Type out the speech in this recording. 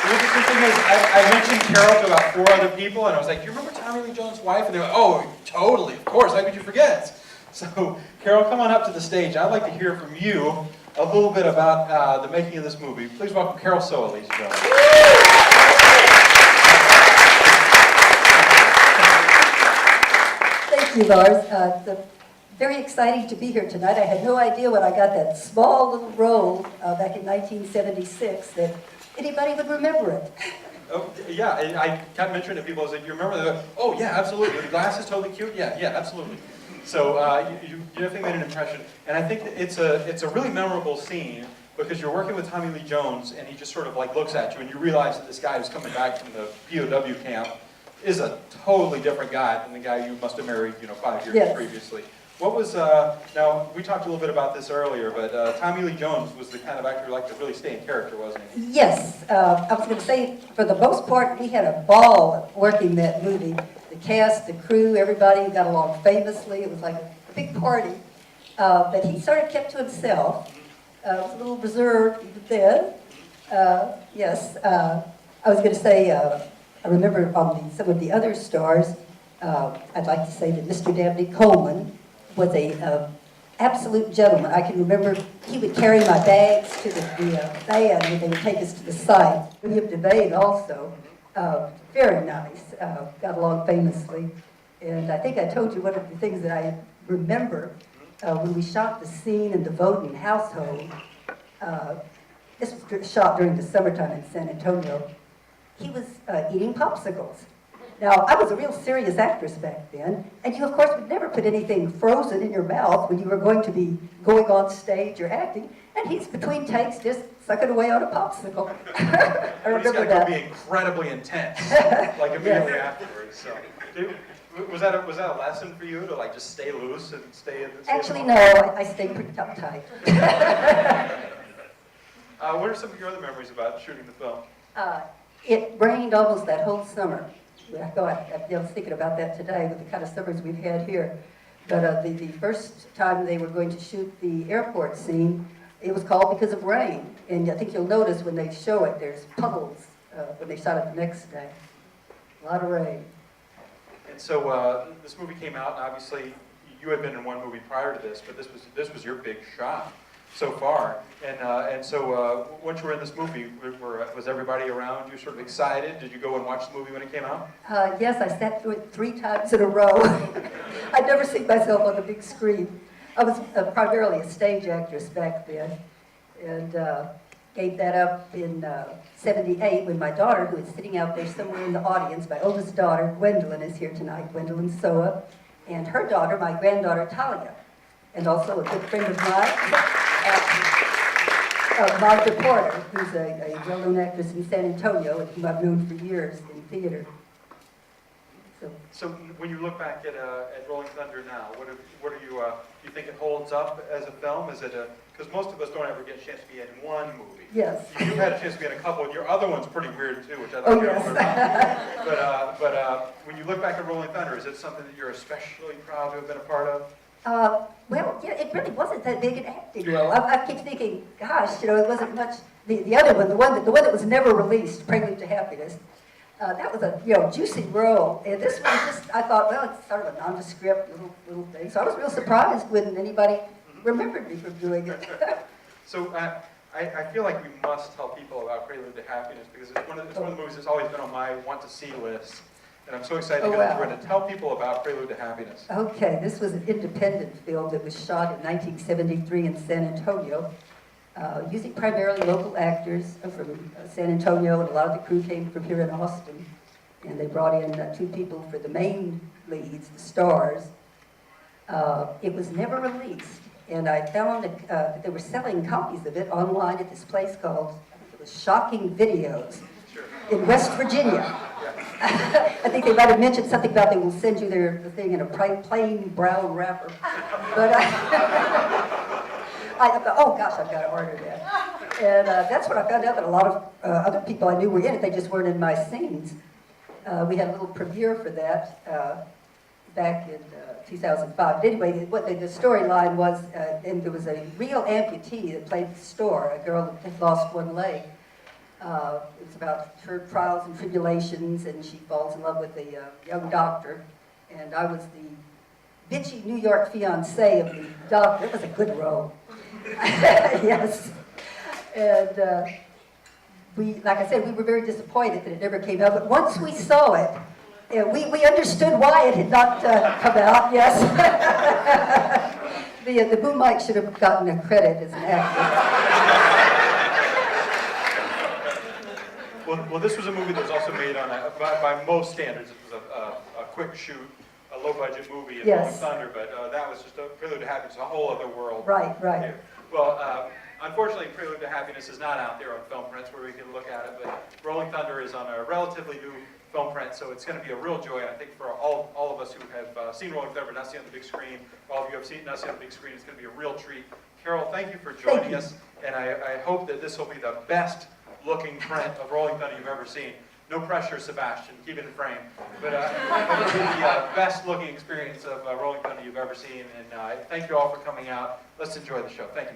The interesting thing is, I mentioned Carol to about 4 other people, and I was like, do you remember Tommy Lee Jones' wife? And they were like, oh, totally, of course, how could you forget? So, Carol, come on up to the stage. I'd like to hear from you a little bit about the making of this movie. Please welcome Carol Sowa, ladies and gentlemen. Thank you, Lars. It's very exciting to be here tonight. I had no idea when I got that small little role back in 1976 that anybody would remember it. Oh, yeah, I kept mentioning to people, I was like, you remember that? Oh, yeah, absolutely. The glasses totally cute? Yeah, absolutely. So you definitely made an impression. And I think it's a really memorable scene because you're working with Tommy Lee Jones and he just sort of like looks at you and you realize that this guy who's coming back from the POW camp is a totally different guy than the guy you must have married, 5 years previously. What was, now we talked a little bit about this earlier, but Tommy Lee Jones was the kind of actor who liked to really stay in character, wasn't he? Yes, I was going to say, for the most part, we had a ball working that movie. The cast, the crew, everybody got along famously. It was like a big party. But he sort of kept to himself. Was a little reserved even then. Yes, I was going to say, I remember on some of the other stars, I'd like to say that Mr. Dabney Coleman was a absolute gentleman. I can remember he would carry my bags to the van when they would take us to the site. William DeVane also, very nice, got along famously. And I think I told you one of the things that I remember when we shot the scene in the Voden household. This was shot during the summertime in San Antonio. He was eating popsicles. Now, I was a real serious actress back then, and you, of course, would never put anything frozen in your mouth when you were going to be going on stage or acting, and he's between takes just sucking away on a popsicle. I remember that. He's got to be incredibly intense, like immediately afterwards. So, was that a lesson for you to like just stay loose and stay in? Actually, no, I stayed pretty uptight. What are some of your other memories about shooting the film? It rained almost that whole summer. I was thinking about that today with the kind of summers we've had here. But the first time they were going to shoot the airport scene, it was called because of rain. And I think you'll notice when they show it, there's puddles when they shot it the next day. A lot of rain. And so this movie came out, and obviously you had been in one movie prior to this, but this was your big shot so far. And so once you were in this movie, was everybody around you sort of excited? Did you go and watch the movie when it came out? Yes, I sat through it 3 times in a row. I'd never seen myself on the big screen. I was primarily a stage actress back then, and gave that up in '78 when my daughter, who is sitting out there somewhere in the audience, my oldest daughter, Gwendolyn, is here tonight, Gwendolyn Sowa, and her daughter, my granddaughter, Talia, and also a good friend of mine, Magda Porter, who's a well-known actress in San Antonio, and whom I've known for years in theater. So when you look back at Rolling Thunder now, what are you? Do you think it holds up as a film? Is it because most of us don't ever get a chance to be in one movie. Yes. You've had a chance to be in a couple, and your other one's pretty weird too, which I'd like to hear more about. But when you look back at Rolling Thunder, is it something that you're especially proud to have been a part of? Well, yeah, it really wasn't that big an acting role. I keep thinking, gosh, it wasn't much. The other one, the one that was never released, Prelude to Happiness, that was a juicy role. And this one, I thought, well, it's sort of a nondescript little thing. So I was real surprised when anybody remembered me from doing it. So I feel like we must tell people about Prelude to Happiness because it's one of the movies that's always been on my want-to-see list. And I'm so excited to go through it and tell people about Prelude to Happiness. Okay, this was an independent film that was shot in 1973 in San Antonio, using primarily local actors from San Antonio, and a lot of the crew came from here in Austin. And they brought in 2 people for the main leads, the stars. It was never released, and I found that they were selling copies of it online at this place called, I think it was Shocking Videos in West Virginia. I think they might have mentioned something about they will send you the thing in a plain brown wrapper. But I thought, oh gosh, I've got to order that. And that's when I found out that a lot of other people I knew were in it. They just weren't in my scenes. We had a little premiere for that back in 2005. But anyway, what the storyline was, and there was a real amputee that played the star, a girl that had lost one leg. It's about her trials and tribulations, and she falls in love with a young doctor. And I was the bitchy New York fiancée of the doctor. It was a good role. Yes. And like I said, we were very disappointed that it never came out. But once we saw it, we understood why it had not come out, yes. The boom mic should have gotten a credit as an actor. Well, this was a movie that was also made on, by most standards, it was a quick shoot, a low-budget movie in Rolling Thunder, but that was just a Prelude to Happiness, a whole other world. Right. Here. Well, unfortunately, Prelude to Happiness is not out there on film prints where we can look at it, but Rolling Thunder is on a relatively new film print, so it's going to be a real joy, I think, for all of us who have seen Rolling Thunder but not seen it on the big screen. All of you have not seen it on the big screen. It's going to be a real treat. Carol, thank you for joining us, and I hope that this will be the best looking print of Rolling Thunder you've ever seen. No pressure, Sebastian, keep it in frame. But it'll be the best looking experience of Rolling Thunder you've ever seen, and thank you all for coming out. Let's enjoy the show. Thank you.